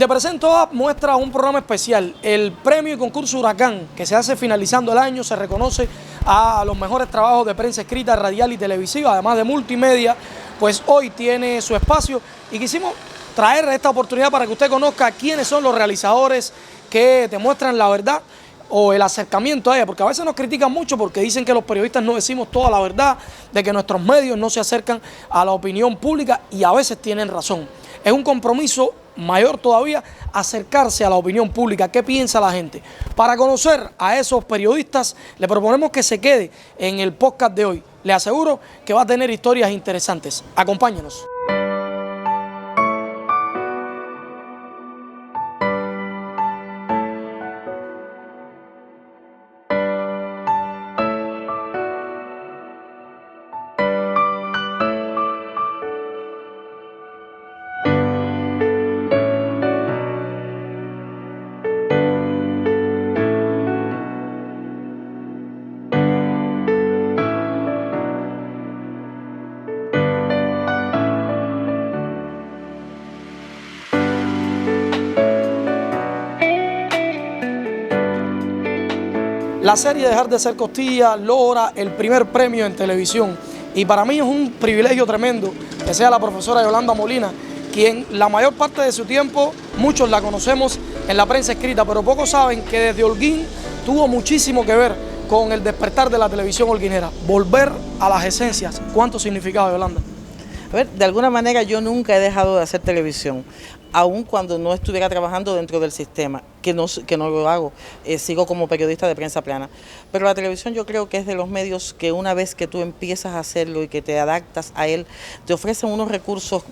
te presento muestra un programa especial, el premio y concurso Huracán, que se hace finalizando el año. Se reconoce a los mejores trabajos de prensa escrita, radial y televisiva, además de multimedia. Pues hoy tiene su espacio y quisimos traer esta oportunidad para que usted conozca quiénes son los realizadores que te muestran la verdad o el acercamiento a ella, porque a veces nos critican mucho porque dicen que los periodistas no decimos toda la verdad, de que nuestros medios no se acercan a la opinión pública, y a veces tienen razón. Es un compromiso mayor todavía acercarse a la opinión pública, qué piensa la gente. Para conocer a esos periodistas, le proponemos que se quede en el podcast de hoy. Le aseguro que va a tener historias interesantes. Acompáñenos. La serie Dejar de ser costilla logra el primer premio en televisión, y para mí es un privilegio tremendo que sea la profesora Yolanda Molina, quien la mayor parte de su tiempo, muchos la conocemos en la prensa escrita, pero pocos saben que desde Holguín tuvo muchísimo que ver con el despertar de la televisión holguinera. Volver a las esencias, ¿cuánto significaba, Yolanda? A ver, de alguna manera yo nunca he dejado de hacer televisión, aun cuando no estuviera trabajando dentro del sistema, que no lo hago, sigo como periodista de prensa plana. Pero la televisión yo creo que es de los medios que una vez que tú empiezas a hacerlo y que te adaptas a él, te ofrecen unos recursos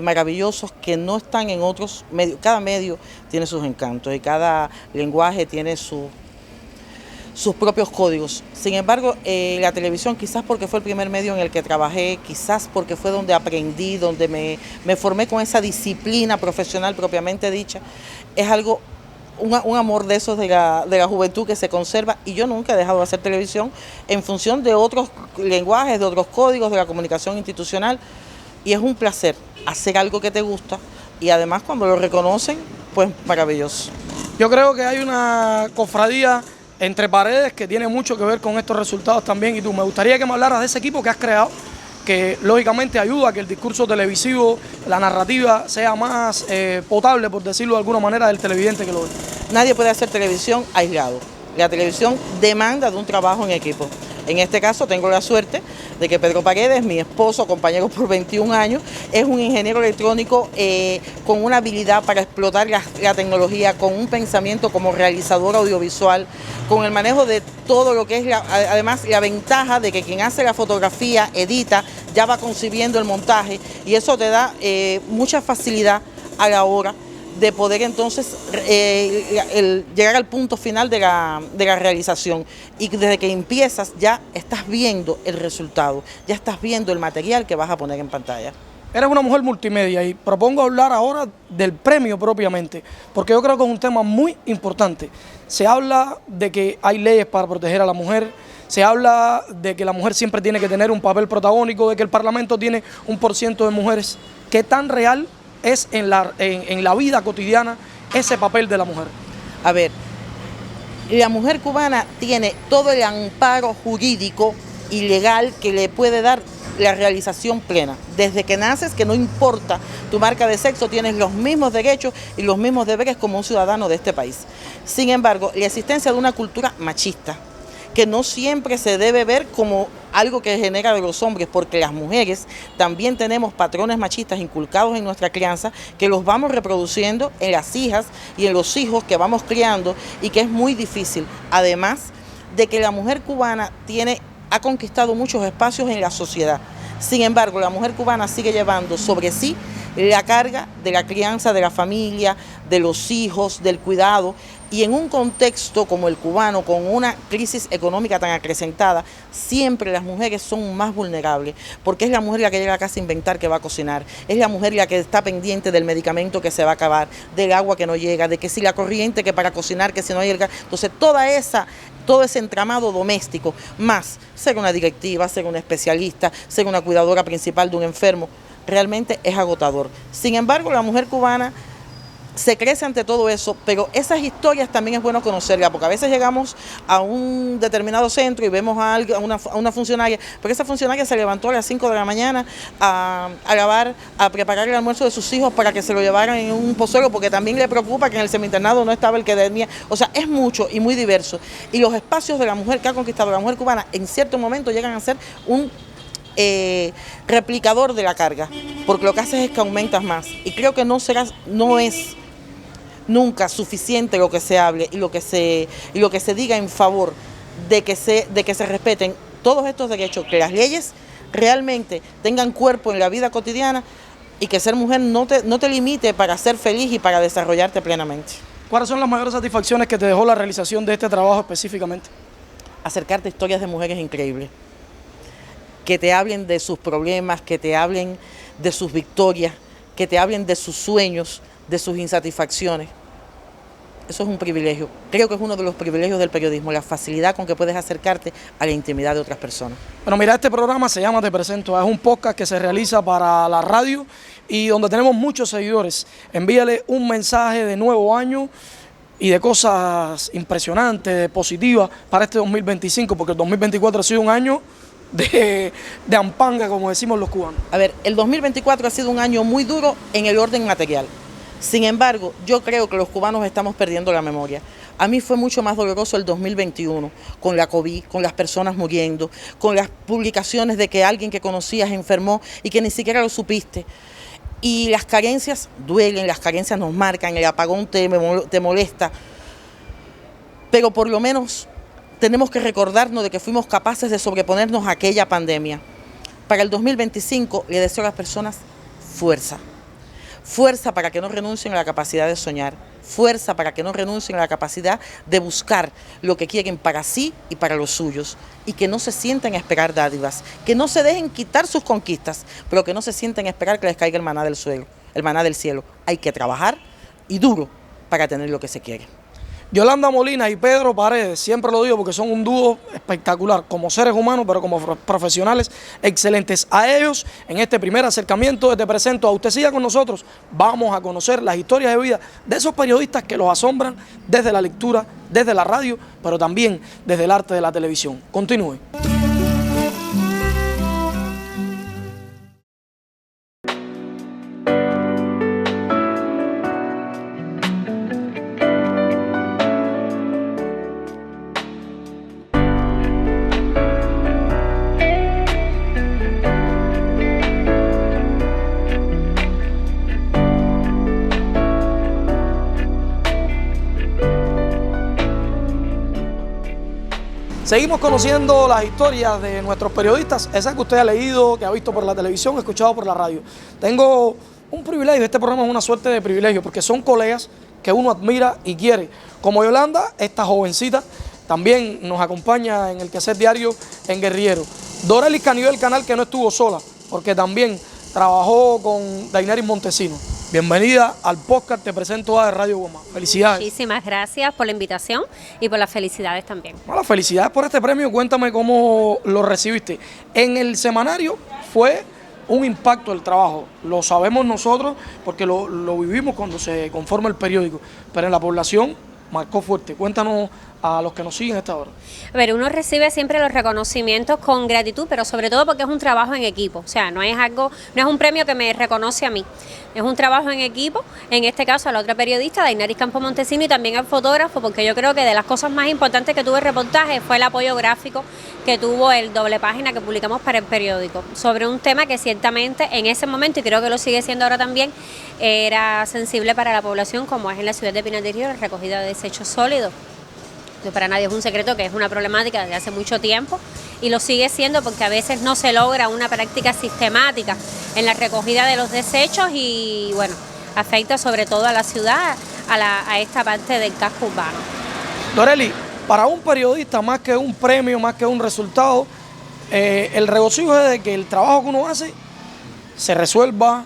maravillosos que no están en otros medios. Cada medio tiene sus encantos y cada lenguaje tiene sus propios códigos. Sin embargo, la televisión, quizás porque fue el primer medio en el que trabajé, quizás porque fue donde aprendí, donde me formé con esa disciplina profesional propiamente dicha, es algo, un amor de esos de la juventud que se conserva, y yo nunca he dejado de hacer televisión en función de otros lenguajes, de otros códigos de la comunicación institucional, y es un placer hacer algo que te gusta, y además cuando lo reconocen, pues maravilloso. Yo creo que hay una cofradía entre paredes que tiene mucho que ver con estos resultados también, y tú, me gustaría que me hablaras de ese equipo que has creado, que lógicamente ayuda a que el discurso televisivo, la narrativa sea más potable, por decirlo de alguna manera, del televidente que lo ve. Nadie puede hacer televisión aislado. La televisión demanda de un trabajo en equipo. En este caso tengo la suerte de que Pedro Paredes, mi esposo, compañero por 21 años, es un ingeniero electrónico con una habilidad para explotar la tecnología, con un pensamiento como realizador audiovisual, con el manejo de todo lo que es, además la ventaja de que quien hace la fotografía, edita, ya va concibiendo el montaje, y eso te da mucha facilidad a la hora de poder entonces llegar al punto final de la realización. Y desde que empiezas ya estás viendo el resultado, ya estás viendo el material que vas a poner en pantalla. Eres una mujer multimedia y propongo hablar ahora del premio propiamente, porque yo creo que es un tema muy importante. Se habla de que hay leyes para proteger a la mujer, se habla de que la mujer siempre tiene que tener un papel protagónico, de que el Parlamento tiene 1% de mujeres. ¿Qué tan real es en la vida cotidiana ese papel de la mujer? A ver, la mujer cubana tiene todo el amparo jurídico y legal que le puede dar la realización plena. Desde que naces, que no importa tu marca de sexo, tienes los mismos derechos y los mismos deberes como un ciudadano de este país. Sin embargo, la existencia de una cultura machista, que no siempre se debe ver como algo que genera de los hombres, porque las mujeres también tenemos patrones machistas inculcados en nuestra crianza, que los vamos reproduciendo en las hijas y en los hijos que vamos criando, y que es muy difícil. Además de que la mujer cubana ha conquistado muchos espacios en la sociedad. Sin embargo, la mujer cubana sigue llevando sobre sí la carga de la crianza de la familia, de los hijos, del cuidado, y en un contexto como el cubano, con una crisis económica tan acrecentada, siempre las mujeres son más vulnerables, porque es la mujer la que llega a casa a inventar que va a cocinar, es la mujer la que está pendiente del medicamento que se va a acabar, del agua que no llega, de que si la corriente que para cocinar, que si no hay el gas. Entonces todo ese entramado doméstico, más ser una directiva, ser una especialista, ser una cuidadora principal de un enfermo, realmente es agotador. Sin embargo, la mujer cubana se crece ante todo eso, pero esas historias también es bueno conocerlas, porque a veces llegamos a un determinado centro y vemos a una funcionaria, porque esa funcionaria se levantó a las 5 de la mañana a lavar, a preparar el almuerzo de sus hijos para que se lo llevaran en un pozuelo, porque también le preocupa que en el semiinternado no estaba el que tenía. O sea, es mucho y muy diverso. Y los espacios de la mujer que ha conquistado la mujer cubana en cierto momento llegan a ser un replicador de la carga, porque lo que haces es que aumentas más. Y creo que no es nunca suficiente lo que se hable y lo que se diga en favor de que se respeten todos estos derechos, que las leyes realmente tengan cuerpo en la vida cotidiana y que ser mujer no te limite para ser feliz y para desarrollarte plenamente. ¿Cuáles son las mayores satisfacciones que te dejó la realización de este trabajo específicamente? Acercarte a historias de mujeres increíbles, que te hablen de sus problemas, que te hablen de sus victorias, que te hablen de sus sueños, de sus insatisfacciones. Eso es un privilegio. Creo que es uno de los privilegios del periodismo, la facilidad con que puedes acercarte a la intimidad de otras personas. Bueno, mira, este programa se llama Te Presento. Es un podcast que se realiza para la radio y donde tenemos muchos seguidores. Envíale un mensaje de nuevo año y de cosas impresionantes, positivas para este 2025, porque el 2024 ha sido un año de ampanga, como decimos los cubanos. A ver, el 2024 ha sido un año muy duro en el orden material. Sin embargo, yo creo que los cubanos estamos perdiendo la memoria. A mí fue mucho más doloroso el 2021, con la COVID, con las personas muriendo, con las publicaciones de que alguien que conocías enfermó y que ni siquiera lo supiste. Y las carencias duelen, las carencias nos marcan, el apagón te molesta. Pero por lo menos tenemos que recordarnos de que fuimos capaces de sobreponernos a aquella pandemia. Para el 2025 le deseo a las personas fuerza. Fuerza para que no renuncien a la capacidad de soñar, fuerza para que no renuncien a la capacidad de buscar lo que quieren para sí y para los suyos, y que no se sienten a esperar dádivas, que no se dejen quitar sus conquistas, pero que no se sienten a esperar que les caiga el maná del cielo. Hay que trabajar y duro para tener lo que se quiere. Yolanda Molina y Pedro Paredes, siempre lo digo porque son un dúo espectacular, como seres humanos, pero como profesionales excelentes. A ellos, en este primer acercamiento de Te Presento, a usted siga con nosotros, vamos a conocer las historias de vida de esos periodistas que los asombran desde la lectura, desde la radio, pero también desde el arte de la televisión. Continúe. Seguimos conociendo las historias de nuestros periodistas, esas que usted ha leído, que ha visto por la televisión, escuchado por la radio. Tengo un privilegio, este programa es una suerte de privilegio, porque son colegas que uno admira y quiere. Como Yolanda, esta jovencita, también nos acompaña en el quehacer diario en Guerrillero. Dorelis Canivel, el canal que no estuvo sola, porque también trabajó con Daineris Montesino. Bienvenida al podcast Te Presento de Radio Goma. Felicidades. Muchísimas gracias por la invitación y por las felicidades también. Bueno, felicidades por este premio. Cuéntame cómo lo recibiste. En el semanario fue un impacto el trabajo. Lo sabemos nosotros porque lo vivimos cuando se conforma el periódico. Pero en la población marcó fuerte. Cuéntanos a los que nos siguen a esta hora. A ver, uno recibe siempre los reconocimientos con gratitud, pero sobre todo porque es un trabajo en equipo. O sea, no es un premio que me reconoce a mí. Es un trabajo en equipo, en este caso a la otra periodista, Daineris Campo Montesino, y también al fotógrafo, porque yo creo que de las cosas más importantes que tuvo el reportaje fue el apoyo gráfico que tuvo el doble página que publicamos para el periódico, sobre un tema que ciertamente en ese momento, y creo que lo sigue siendo ahora también, era sensible para la población, como es en la ciudad de Pinar del Río, la recogida de desechos sólidos. Para nadie es un secreto que es una problemática desde hace mucho tiempo y lo sigue siendo porque a veces no se logra una práctica sistemática en la recogida de los desechos y bueno, afecta sobre todo a la ciudad, a esta parte del casco urbano. Dorelis, para un periodista más que un premio, más que un resultado, el regocijo es de que el trabajo que uno hace se resuelva,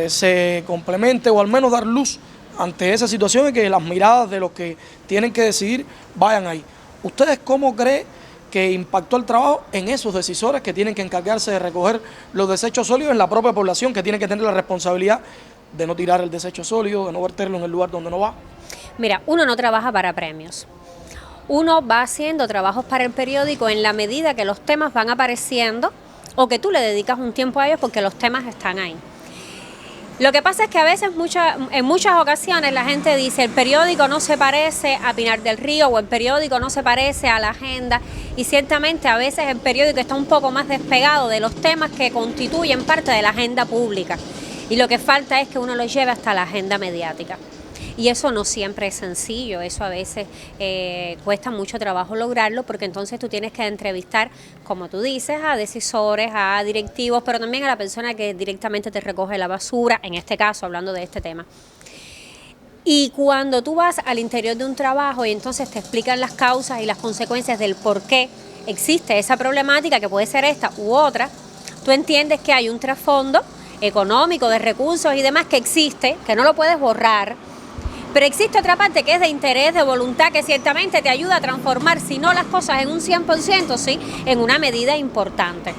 se complemente o al menos dar luz ante esa situación y que las miradas de los que tienen que decidir vayan ahí. ¿Ustedes cómo creen que impactó el trabajo en esos decisores que tienen que encargarse de recoger los desechos sólidos en la propia población, que tiene que tener la responsabilidad de no tirar el desecho sólido, de no verterlo en el lugar donde no va? Mira, uno no trabaja para premios. Uno va haciendo trabajos para el periódico en la medida que los temas van apareciendo o que tú le dedicas un tiempo a ellos porque los temas están ahí. Lo que pasa es que a veces, en muchas ocasiones, la gente dice el periódico no se parece a Pinar del Río o el periódico no se parece a La Agenda, y ciertamente a veces el periódico está un poco más despegado de los temas que constituyen parte de la agenda pública, y lo que falta es que uno lo lleve hasta la agenda mediática. Y eso no siempre es sencillo, eso a veces cuesta mucho trabajo lograrlo, porque entonces tú tienes que entrevistar, como tú dices, a decisores, a directivos, pero también a la persona que directamente te recoge la basura, en este caso, hablando de este tema. Y cuando tú vas al interior de un trabajo y entonces te explican las causas y las consecuencias del por qué existe esa problemática, que puede ser esta u otra, tú entiendes que hay un trasfondo económico, de recursos y demás que existe, que no lo puedes borrar. Pero existe otra parte que es de interés, de voluntad, que ciertamente te ayuda a transformar, si no las cosas en un 100%, sí, en una medida importante.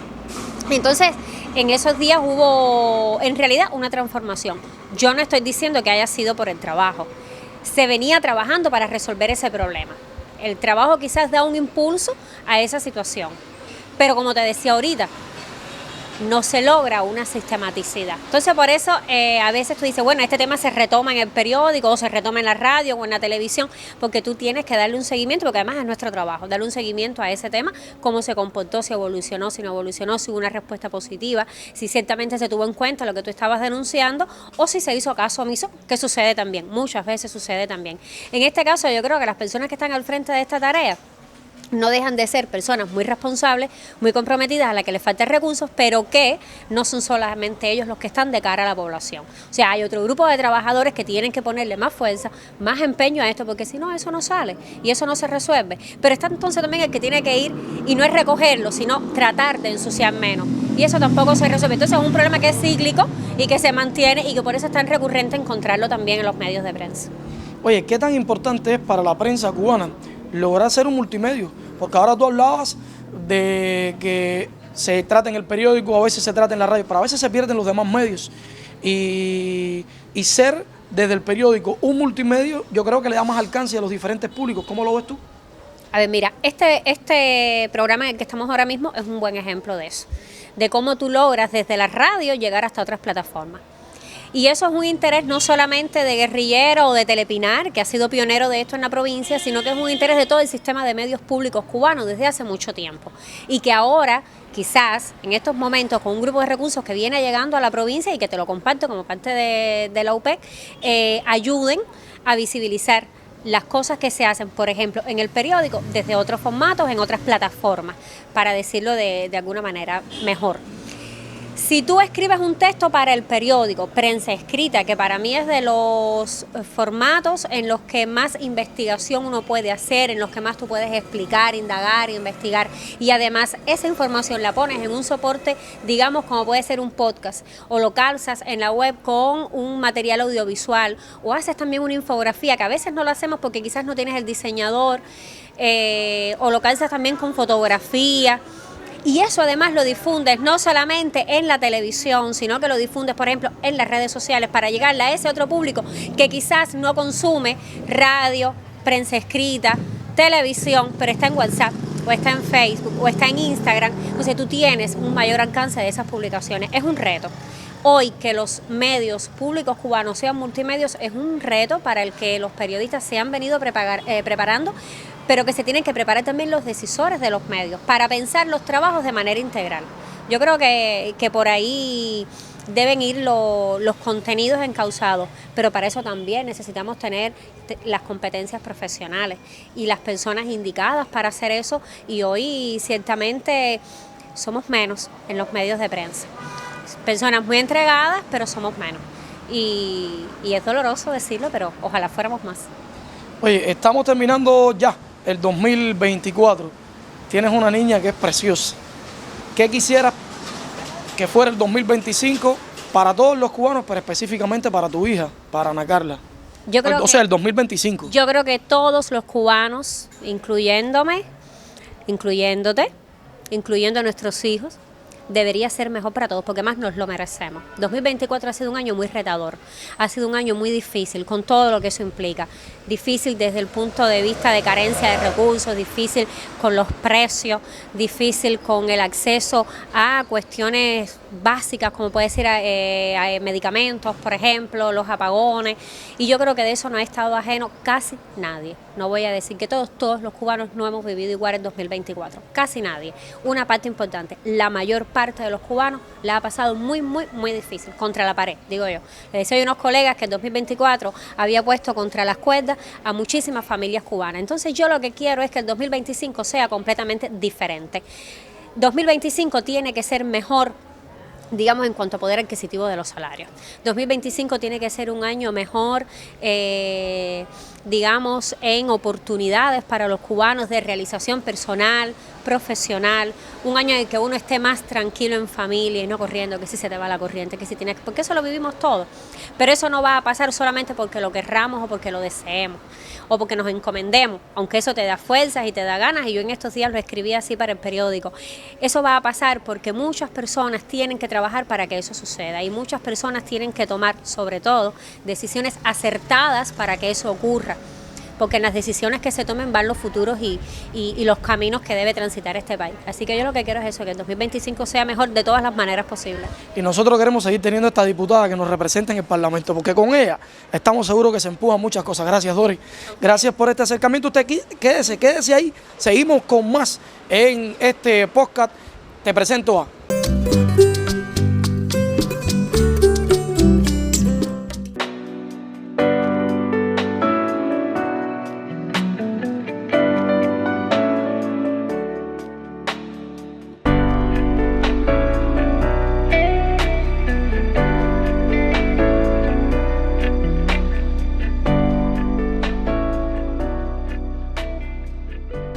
Entonces, en esos días hubo, en realidad, una transformación. Yo no estoy diciendo que haya sido por el trabajo. Se venía trabajando para resolver ese problema. El trabajo quizás da un impulso a esa situación. Pero como te decía ahorita, no se logra una sistematicidad. Entonces, por eso a veces tú dices, bueno, este tema se retoma en el periódico o se retoma en la radio o en la televisión, porque tú tienes que darle un seguimiento, porque además es nuestro trabajo, darle un seguimiento a ese tema, cómo se comportó, si evolucionó, si no evolucionó, si hubo una respuesta positiva, si ciertamente se tuvo en cuenta lo que tú estabas denunciando o si se hizo caso omiso, que sucede también, muchas veces sucede también. En este caso, yo creo que las personas que están al frente de esta tarea no dejan de ser personas muy responsables, muy comprometidas, a las que les faltan recursos, pero que no son solamente ellos los que están de cara a la población. O sea, hay otro grupo de trabajadores que tienen que ponerle más fuerza, más empeño a esto, porque si no, eso no sale y eso no se resuelve. Pero está entonces también el que tiene que ir y no es recogerlo, sino tratar de ensuciar menos. Y eso tampoco se resuelve. Entonces es un problema que es cíclico y que se mantiene y que por eso es tan recurrente encontrarlo también en los medios de prensa. Oye, ¿qué tan importante es para la prensa cubana lograr ser un multimedio? Porque ahora tú hablabas de que se trata en el periódico, a veces se trata en la radio, pero a veces se pierden los demás medios. Y ser desde el periódico un multimedio, yo creo que le da más alcance a los diferentes públicos. ¿Cómo lo ves tú? A ver, mira, este programa en el que estamos ahora mismo es un buen ejemplo de eso, de cómo tú logras desde la radio llegar hasta otras plataformas. Y eso es un interés no solamente de Guerrillero o de Telepinar, que ha sido pionero de esto en la provincia, sino que es un interés de todo el sistema de medios públicos cubanos desde hace mucho tiempo. Y que ahora, quizás, en estos momentos, con un grupo de recursos que viene llegando a la provincia y que te lo comparto como parte de la UPEC, ayuden a visibilizar las cosas que se hacen, por ejemplo, en el periódico, desde otros formatos, en otras plataformas, para decirlo de alguna manera mejor. Si tú escribes un texto para el periódico, prensa escrita, que para mí es de los formatos en los que más investigación uno puede hacer, en los que más tú puedes explicar, indagar, investigar, y además esa información la pones en un soporte, digamos, como puede ser un podcast, o lo calzas en la web con un material audiovisual, o haces también una infografía, que a veces no lo hacemos porque quizás no tienes el diseñador, o lo calzas también con fotografía. Y eso además lo difundes no solamente en la televisión, sino que lo difundes, por ejemplo, en las redes sociales para llegarle a ese otro público que quizás no consume radio, prensa escrita, televisión, pero está en WhatsApp, o está en Facebook, o está en Instagram. Entonces tú tienes un mayor alcance de esas publicaciones. Es un reto. Hoy que los medios públicos cubanos sean multimedios es un reto para el que los periodistas se han venido preparando, pero que se tienen que preparar también los decisores de los medios para pensar los trabajos de manera integral. Yo creo que por ahí deben ir los contenidos encausados, pero para eso también necesitamos tener las competencias profesionales y las personas indicadas para hacer eso, y hoy ciertamente somos menos en los medios de prensa. Personas muy entregadas, pero somos menos. Y es doloroso decirlo, pero ojalá fuéramos más. Oye, estamos terminando ya el 2024. Tienes una niña que es preciosa. ¿Qué quisieras que fuera el 2025 para todos los cubanos, pero específicamente para tu hija, para Ana Carla? O sea, el 2025. Yo creo que todos los cubanos, incluyéndome, incluyéndote, incluyendo a nuestros hijos, debería ser mejor para todos, porque más nos lo merecemos. 2024 ha sido un año muy retador, ha sido un año muy difícil, con todo lo que eso implica. Difícil desde el punto de vista de carencia de recursos, difícil con los precios, difícil con el acceso a cuestiones básicas, como puede ser a medicamentos, por ejemplo, los apagones, y yo creo que de eso no ha estado ajeno casi nadie. No voy a decir que todos los cubanos no hemos vivido igual en 2024, casi nadie. Una parte importante, la mayor parte de los cubanos la ha pasado muy difícil, contra la pared, digo yo. Le decía a unos colegas que el 2024 había puesto contra las cuerdas a muchísimas familias cubanas. Entonces yo lo que quiero es que el 2025 sea completamente diferente. 2025 tiene que ser mejor, digamos, en cuanto a poder adquisitivo de los salarios. 2025 tiene que ser un año mejor, digamos, en oportunidades para los cubanos de realización personal, profesional, un año en el que uno esté más tranquilo en familia y no corriendo, que si se te va la corriente, que si tienes, porque eso lo vivimos todos. Pero eso no va a pasar solamente porque lo querramos o porque lo deseemos o porque nos encomendemos, aunque eso te da fuerzas y te da ganas, y yo en estos días lo escribí así para el periódico. Eso va a pasar porque muchas personas tienen que trabajar para que eso suceda, y muchas personas tienen que tomar, sobre todo, decisiones acertadas para que eso ocurra, porque en las decisiones que se tomen van los futuros y los caminos que debe transitar este país. Así que yo lo que quiero es eso, que el 2025 sea mejor de todas las maneras posibles. Y nosotros queremos seguir teniendo esta diputada que nos represente en el Parlamento, porque con ella estamos seguros que se empujan muchas cosas. Gracias, Doris. Gracias por este acercamiento. Usted quédese ahí. Seguimos con más en este podcast. Te presento a...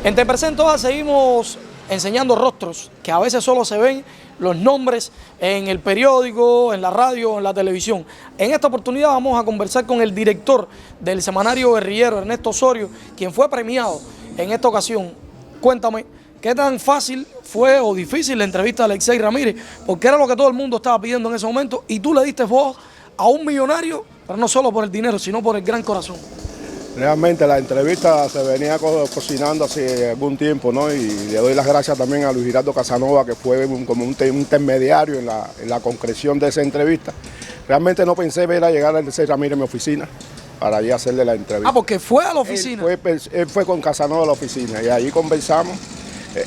En Te Presento A seguimos enseñando rostros que a veces solo se ven los nombres en el periódico, en la radio, en la televisión. En esta oportunidad vamos a conversar con el director del semanario guerrillero, Ernesto Osorio, quien fue premiado en esta ocasión. Cuéntame, ¿qué tan fácil fue o difícil la entrevista de Alexei Ramírez? Porque era lo que todo el mundo estaba pidiendo en ese momento y tú le diste voz a un millonario, pero no solo por el dinero, sino por el gran corazón. Realmente la entrevista se venía cocinando hace algún tiempo, ¿no? Y le doy las gracias también a Luis Giraldo Casanova, que fue como un intermediario en la concreción de esa entrevista. Realmente no pensé ver a llegar a Alexei Ramírez en mi oficina para allí hacerle la entrevista. Ah, porque fue a la oficina. Él fue con Casanova a la oficina y allí conversamos.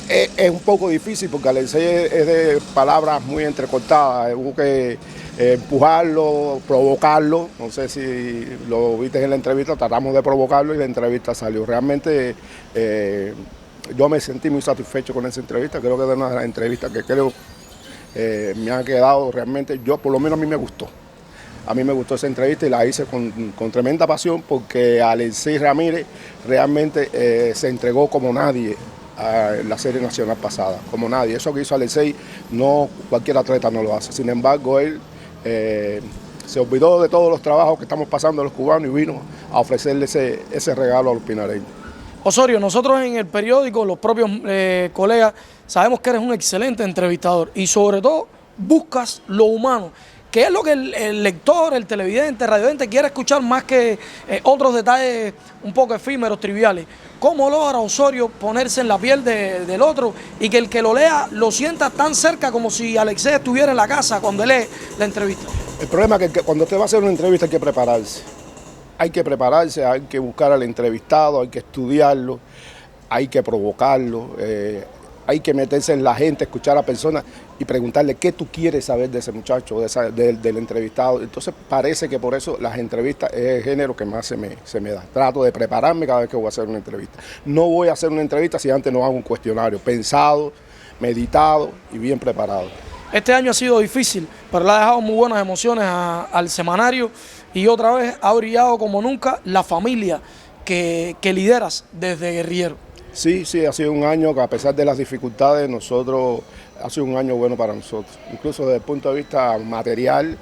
Es un poco difícil porque Alexei es de palabras muy entrecortadas. Hubo que empujarlo, provocarlo. No sé si lo viste en la entrevista, tratamos de provocarlo y la entrevista salió. Realmente yo me sentí muy satisfecho con esa entrevista. Creo que es una de las entrevistas que me ha quedado realmente, por lo menos a mí me gustó. A mí me gustó esa entrevista y la hice con tremenda pasión porque Alexei Ramírez realmente se entregó como nadie a la serie nacional pasada, como nadie. Eso que hizo Alexei, no cualquier atleta no lo hace. Sin embargo, él se olvidó de todos los trabajos que estamos pasando los cubanos y vino a ofrecerle ese regalo a los pinareños. Osorio, nosotros en el periódico, los propios colegas, sabemos que eres un excelente entrevistador y sobre todo buscas lo humano, que es lo que el lector, el televidente, el radiovidente quiere escuchar más que otros detalles un poco efímeros, triviales. ¿Cómo logra Osorio ponerse en la piel del otro y que el que lo lea lo sienta tan cerca como si Alexei estuviera en la casa cuando lee la entrevista? El problema es que cuando usted va a hacer una entrevista hay que prepararse. Hay que prepararse, hay que buscar al entrevistado, hay que estudiarlo, hay que provocarlo, hay que meterse en la gente, escuchar a la persona y preguntarle qué tú quieres saber de ese muchacho, del entrevistado. Entonces parece que por eso las entrevistas es el género que más se me da. Trato de prepararme cada vez que voy a hacer una entrevista. No voy a hacer una entrevista si antes no hago un cuestionario pensado, meditado y bien preparado. Este año ha sido difícil, pero le ha dejado muy buenas emociones al semanario y otra vez ha brillado como nunca la familia que lideras desde Guerrillero. Sí, ha sido un año que a pesar de las dificultades, ha sido un año bueno para nosotros. Incluso desde el punto de vista material,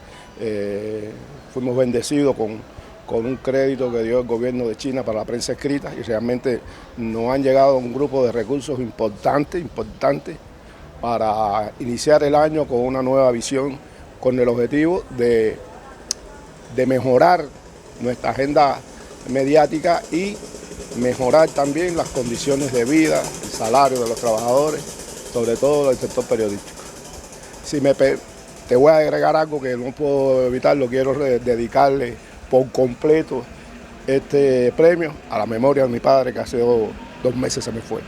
fuimos bendecidos con un crédito que dio el gobierno de China para la prensa escrita y realmente nos han llegado un grupo de recursos importantes para iniciar el año con una nueva visión, con el objetivo de mejorar nuestra agenda mediática y mejorar también las condiciones de vida, el salario de los trabajadores, sobre todo del sector periodístico. Te voy a agregar algo que no puedo evitarlo, quiero dedicarle por completo este premio a la memoria de mi padre, que hace 2 meses se me fue.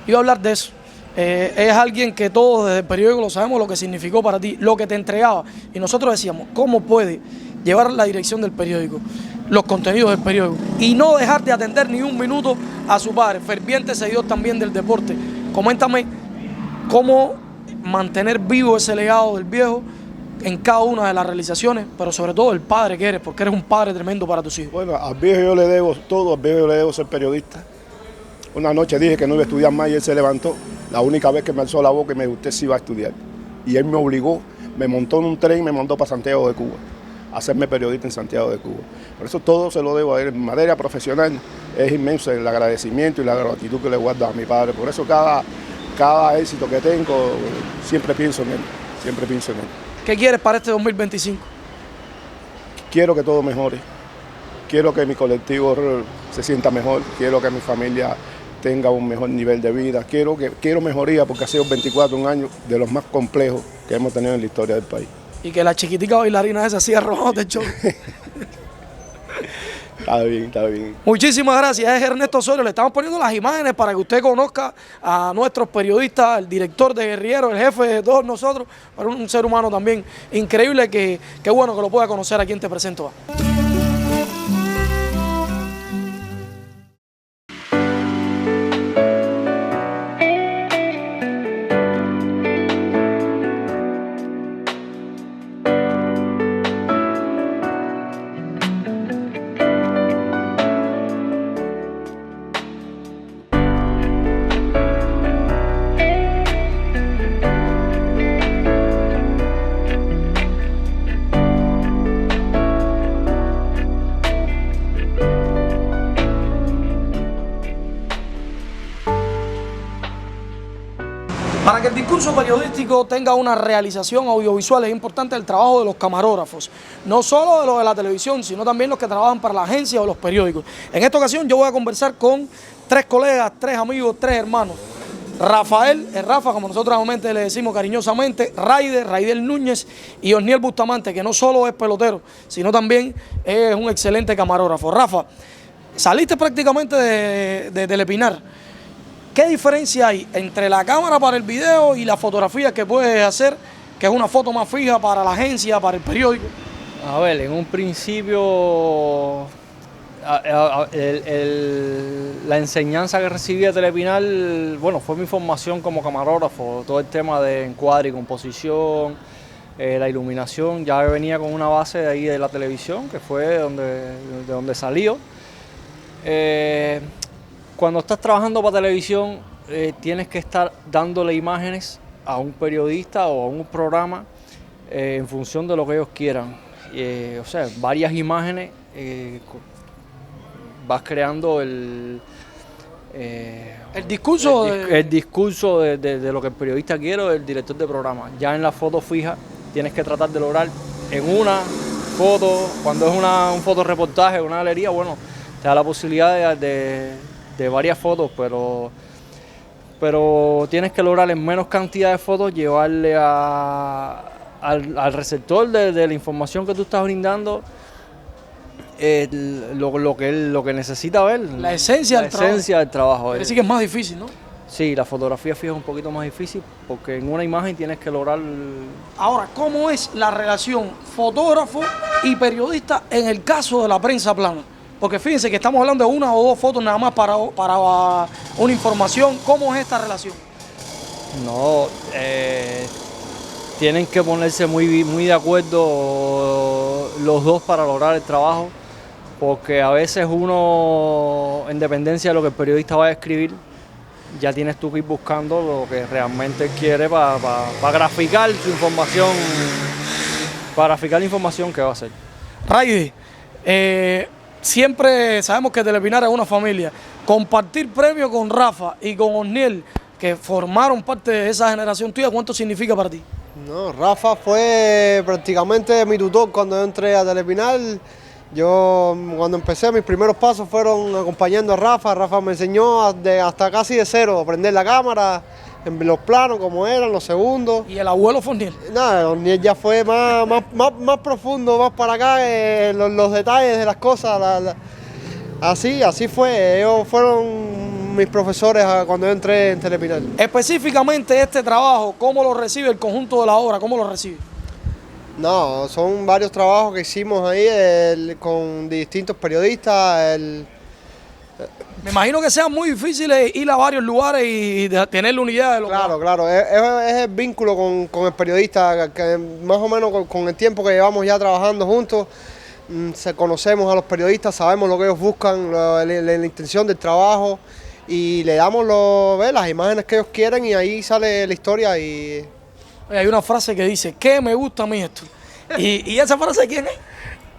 Iba a hablar de eso. Es alguien que todos desde el periódico lo sabemos lo que significó para ti, lo que te entregaba. Y nosotros decíamos, ¿cómo puede llevar la dirección del periódico, los contenidos del periódico y no dejar de atender ni un minuto a su padre, ferviente seguidor también del deporte? Coméntame cómo mantener vivo ese legado del viejo en cada una de las realizaciones, pero sobre todo el padre que eres, porque eres un padre tremendo para tus hijos. Bueno, al viejo yo le debo todo, al viejo yo le debo ser periodista. Una noche dije que no iba a estudiar más y él se levantó. La única vez que me alzó la boca y me dijo, usted sí va a estudiar. Y él me obligó, me montó en un tren y me mandó para Santiago de Cuba, a hacerme periodista en Santiago de Cuba. Por eso todo se lo debo a él. En materia profesional es inmenso el agradecimiento y la gratitud que le guardo a mi padre. Por eso cada éxito que tengo, siempre pienso en él, siempre pienso en él. ¿Qué quieres para este 2025? Quiero que todo mejore, quiero que mi colectivo se sienta mejor, quiero que mi familia tenga un mejor nivel de vida, quiero mejoría porque ha sido 24 años de los más complejos que hemos tenido en la historia del país. Y que la chiquitica bailarina esa siga arrojando el show. Está bien, está bien. Muchísimas gracias, es Ernesto Osorio. Le estamos poniendo las imágenes para que usted conozca a nuestros periodistas, el director de Guerrillero, el jefe de todos nosotros, pero un ser humano también increíble que bueno que lo pueda conocer aquí en Te Presento A. Para que el discurso periodístico tenga una realización audiovisual es importante el trabajo de los camarógrafos, no solo de los de la televisión, sino también los que trabajan para la agencia o los periódicos. En esta ocasión yo voy a conversar con 3 colegas, 3 amigos, 3 hermanos. Rafael, el Rafa, como nosotros normalmente le decimos cariñosamente, Raider Núñez y Osniel Bustamante, que no solo es pelotero, sino también es un excelente camarógrafo. Rafa, saliste prácticamente de Telepinar. ¿Qué diferencia hay entre la cámara para el video y la fotografía que puedes hacer, que es una foto más fija para la agencia, para el periódico? A ver, en un principio la enseñanza que recibí de Telepinar, bueno, fue mi formación como camarógrafo, todo el tema de encuadre y composición, la iluminación, ya venía con una base de ahí de la televisión, que fue de donde salió. Cuando estás trabajando para televisión, tienes que estar dándole imágenes a un periodista o a un programa en función de lo que ellos quieran. O sea, varias imágenes, vas creando el discurso el discurso de lo que el periodista quiere o el director de programa. Ya en la foto fija tienes que tratar de lograr en una foto, cuando es un fotoreportaje, una galería, bueno, te da la posibilidad de varias fotos, pero tienes que lograr en menos cantidad de fotos llevarle al receptor de la información que tú estás brindando lo que necesita ver. La esencia del trabajo. Quiere decir que es más difícil, ¿no? Sí, la fotografía fija es un poquito más difícil porque en una imagen tienes que lograr... Ahora, ¿cómo es la relación fotógrafo y periodista en el caso de la prensa plana? Porque fíjense que estamos hablando de 1 o 2 fotos nada más para una información. ¿Cómo es esta relación? No, tienen que ponerse muy de acuerdo los dos para lograr el trabajo, porque a veces uno, en dependencia de lo que el periodista va a escribir, ya tienes tú que ir buscando lo que realmente quiere para graficar su información, para graficar la información que va a hacer. Raider, siempre sabemos que Telepinar es una familia. Compartir premio con Rafa y con Osniel que formaron parte de esa generación tuya, ¿cuánto significa para ti? No, Rafa fue prácticamente mi tutor cuando yo entré a Telepinal. Yo cuando empecé mis primeros pasos fueron acompañando a Rafa. Rafa me enseñó hasta casi de cero, aprender la cámara, en los planos como eran, los segundos. ¿Y el abuelo Forniel? No, Forniel ya fue más profundo, más para acá, los detalles de las cosas. Así fue, ellos fueron mis profesores cuando yo entré en Telepinal. Específicamente este trabajo, ¿cómo lo recibe el conjunto de la obra? ¿Cómo lo recibe? No, son varios trabajos que hicimos ahí con distintos periodistas. Me imagino que sea muy difícil ir a varios lugares y tener la unidad de lo Claro, es el vínculo con el periodista, que más o menos con el tiempo que llevamos ya trabajando juntos, conocemos a los periodistas, sabemos lo que ellos buscan, la intención del trabajo y le damos las imágenes que ellos quieren y ahí sale la historia. Hay una frase que dice, ¿qué me gusta a mí esto? ¿Y esa frase de quién es?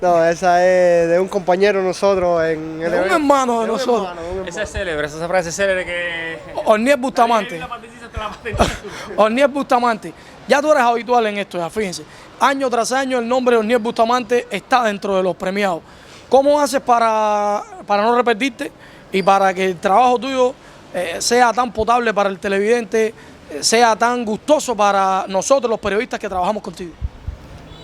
No, esa es de un compañero de nosotros. De un hermano de nosotros. Esa es célebre, esa frase es célebre que... Orniel Bustamante. Orniel Bustamante. Ya tú eres habitual en esto, ya fíjense. Año tras año el nombre de Orniel Bustamante está dentro de los premiados. ¿Cómo haces para no repetirte y para que el trabajo tuyo sea tan potable para el televidente, sea tan gustoso para nosotros los periodistas que trabajamos contigo?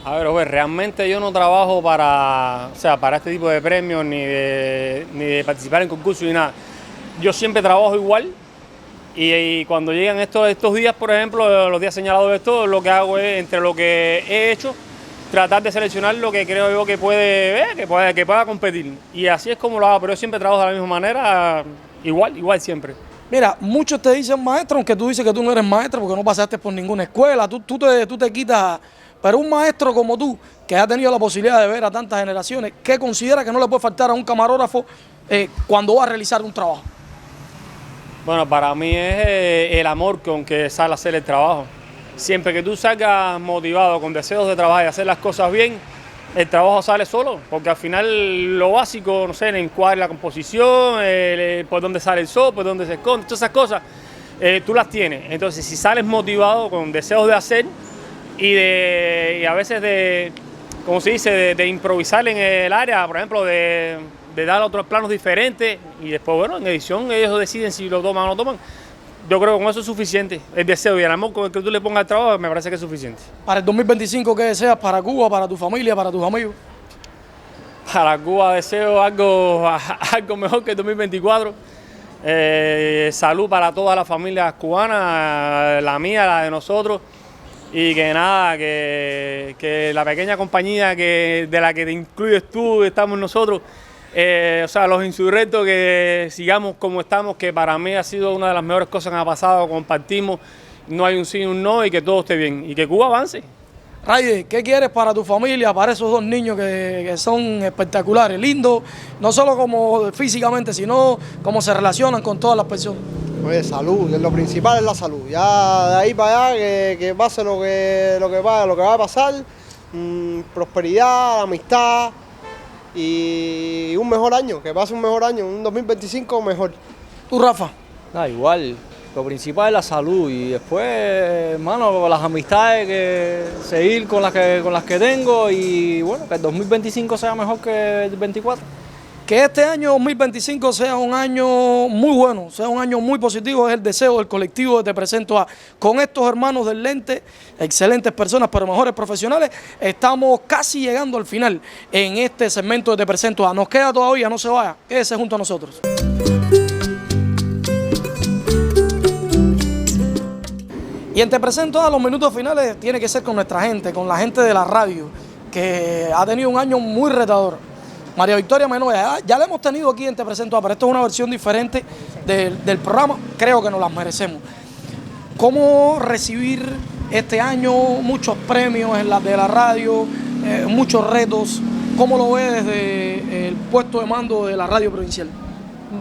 A ver, realmente yo no trabajo para este tipo de premios ni de participar en concursos ni nada. Yo siempre trabajo igual y cuando llegan estos días, por ejemplo, los días señalados de esto, lo que hago es, entre lo que he hecho, tratar de seleccionar lo que creo yo que pueda competir. Y así es como lo hago, pero yo siempre trabajo de la misma manera, igual siempre. Mira, muchos te dicen maestro, aunque tú dices que tú no eres maestro porque no pasaste por ninguna escuela, tú te quitas, pero un maestro como tú, que ha tenido la posibilidad de ver a tantas generaciones, ¿qué considera que no le puede faltar a un camarógrafo cuando va a realizar un trabajo? Bueno, para mí es el amor con que sale a hacer el trabajo. Siempre que tú salgas motivado, con deseos de trabajar y hacer las cosas bien, el trabajo sale solo, porque al final lo básico, no sé, el encuadre, la composición, por dónde sale el sol, por dónde se esconde, todas esas cosas, tú las tienes. Entonces, si sales motivado, con deseos de hacer y a veces de, como se dice, de improvisar en el área, por ejemplo, de dar otros planos diferentes y después, bueno, en edición ellos deciden si lo toman o no lo toman. Yo creo que con eso es suficiente. El deseo y el amor con el que tú le pongas al trabajo me parece que es suficiente. Para el 2025, ¿qué deseas para Cuba, para tu familia, para tus amigos? Para Cuba deseo algo mejor que el 2024. Salud para todas las familias cubanas, la mía, la de nosotros. Y que nada, que la pequeña compañía de la que te incluyes tú, estamos nosotros, los insurrectos, que sigamos como estamos, que para mí ha sido una de las mejores cosas que me ha pasado, compartimos, no hay un sí y un no, y que todo esté bien, y que Cuba avance. Raider, ¿qué quieres para tu familia, para esos dos niños que son espectaculares, lindos, no solo como físicamente, sino cómo se relacionan con todas las personas? Oye, salud, lo principal es la salud. Ya de ahí para allá, que pase lo que va a pasar, prosperidad, amistad y un mejor año, que pase un mejor año, un 2025 mejor. ¿Tú, Rafa? Igual, lo principal es la salud y después, hermano, las amistades, seguir con las que tengo y bueno, que el 2025 sea mejor que el 24. Que este año 2025 sea un año muy bueno, sea un año muy positivo, es el deseo del colectivo de Te Presento A. Con estos hermanos del lente, excelentes personas, pero mejores profesionales, estamos casi llegando al final en este segmento de Te Presento A. Nos queda todavía, no se vaya, quédese junto a nosotros. Y en Te Presento A, los minutos finales tiene que ser con nuestra gente, con la gente de la radio, que ha tenido un año muy retador. María Victoria Menoya, ya la hemos tenido aquí en Te Presento A, pero esto es una versión diferente del programa, creo que nos las merecemos. ¿Cómo recibir este año muchos premios en de la radio, muchos retos? ¿Cómo lo ve desde el puesto de mando de la radio provincial?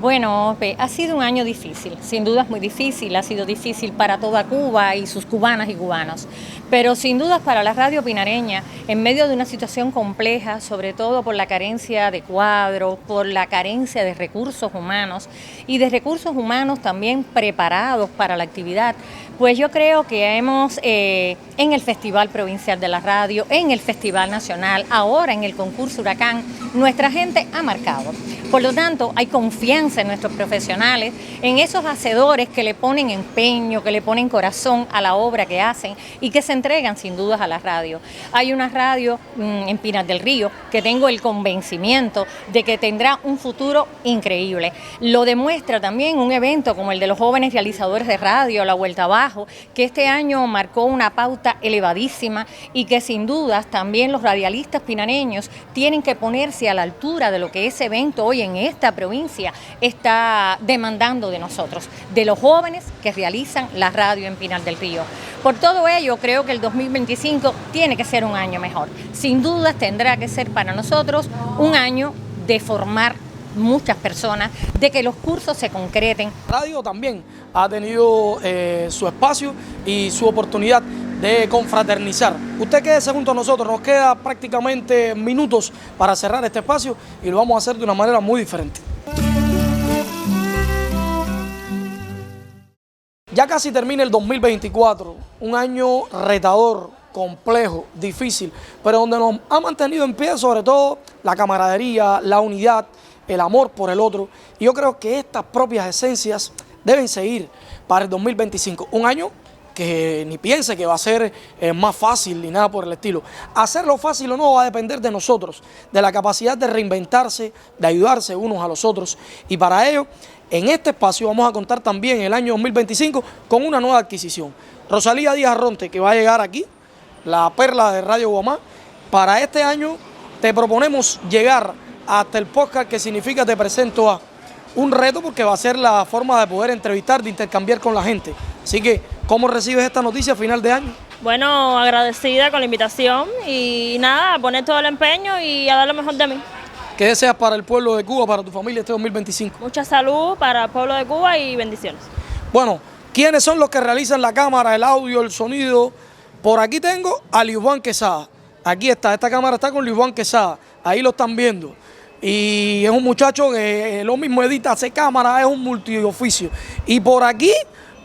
Bueno, ha sido un año difícil, sin duda es muy difícil, ha sido difícil para toda Cuba y sus cubanas y cubanos, Pero sin dudas para la radio pinareña, en medio de una situación compleja, sobre todo por la carencia de cuadros, por la carencia de recursos humanos y de recursos humanos también preparados para la actividad, pues yo creo que hemos en el Festival Provincial de la Radio, en el Festival Nacional, ahora en el concurso Huracán, nuestra gente ha marcado. Por lo tanto, hay confianza en nuestros profesionales, en esos hacedores que le ponen empeño, que le ponen corazón a la obra que hacen y que se entregan sin dudas a la radio. Hay una radio en Pinar del Río que tengo el convencimiento de que tendrá un futuro increíble. Lo demuestra también un evento como el de los jóvenes realizadores de radio, La Vuelta Abajo, que este año marcó una pauta elevadísima y que sin dudas también los radialistas pinareños tienen que ponerse a la altura de lo que ese evento hoy en esta provincia está demandando de nosotros, de los jóvenes que realizan la radio en Pinar del Río. Por todo ello, creo que el 2025 tiene que ser un año mejor. Sin dudas tendrá que ser para nosotros un año de formar muchas personas, de que los cursos se concreten. Radio también ha tenido su espacio y su oportunidad de confraternizar. Usted quédese junto a nosotros, nos queda prácticamente minutos para cerrar este espacio y lo vamos a hacer de una manera muy diferente. Ya casi termina el 2024, un año retador, complejo, difícil, pero donde nos ha mantenido en pie sobre todo la camaradería, la unidad, el amor por el otro. Y yo creo que estas propias esencias deben seguir para el 2025, un año que ni piense que va a ser más fácil ni nada por el estilo. Hacerlo fácil o no va a depender de nosotros, de la capacidad de reinventarse, de ayudarse unos a los otros. Y para ello, en este espacio vamos a contar también el año 2025 con una nueva adquisición. Rosalía Díaz Arronte, que va a llegar aquí, la perla de Radio Guamá. Para este año te proponemos llegar hasta el podcast que significa Te Presento A. Un reto porque va a ser la forma de poder entrevistar, de intercambiar con la gente. Así que, ¿cómo recibes esta noticia a final de año? Bueno, agradecida con la invitación y nada, a poner todo el empeño y a dar lo mejor de mí. ¿Qué deseas para el pueblo de Cuba, para tu familia este 2025? Mucha salud para el pueblo de Cuba y bendiciones. Bueno, ¿quiénes son los que realizan la cámara, el audio, el sonido? Por aquí tengo a Luis Juan Quesada. Aquí está, esta cámara está con Luis Juan Quesada. Ahí lo están viendo. Y es un muchacho que lo mismo edita, hace cámara, es un multioficio. Y por aquí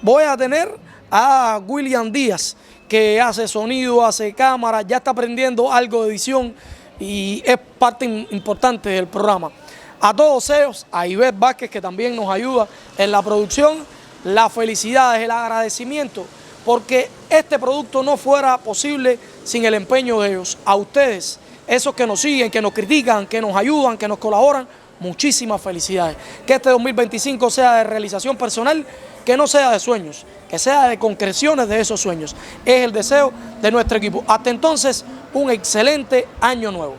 voy a tener a William Díaz, que hace sonido, hace cámara, ya está aprendiendo algo de edición y es parte importante del programa. A todos ellos, a Ivette Vázquez, que también nos ayuda en la producción, las felicidades, el agradecimiento, porque este producto no fuera posible sin el empeño de ellos. A ustedes, esos que nos siguen, que nos critican, que nos ayudan, que nos colaboran, muchísimas felicidades. Que este 2025 sea de realización personal, que no sea de sueños, que sea de concreciones de esos sueños. Es el deseo de nuestro equipo. Hasta entonces, un excelente año nuevo.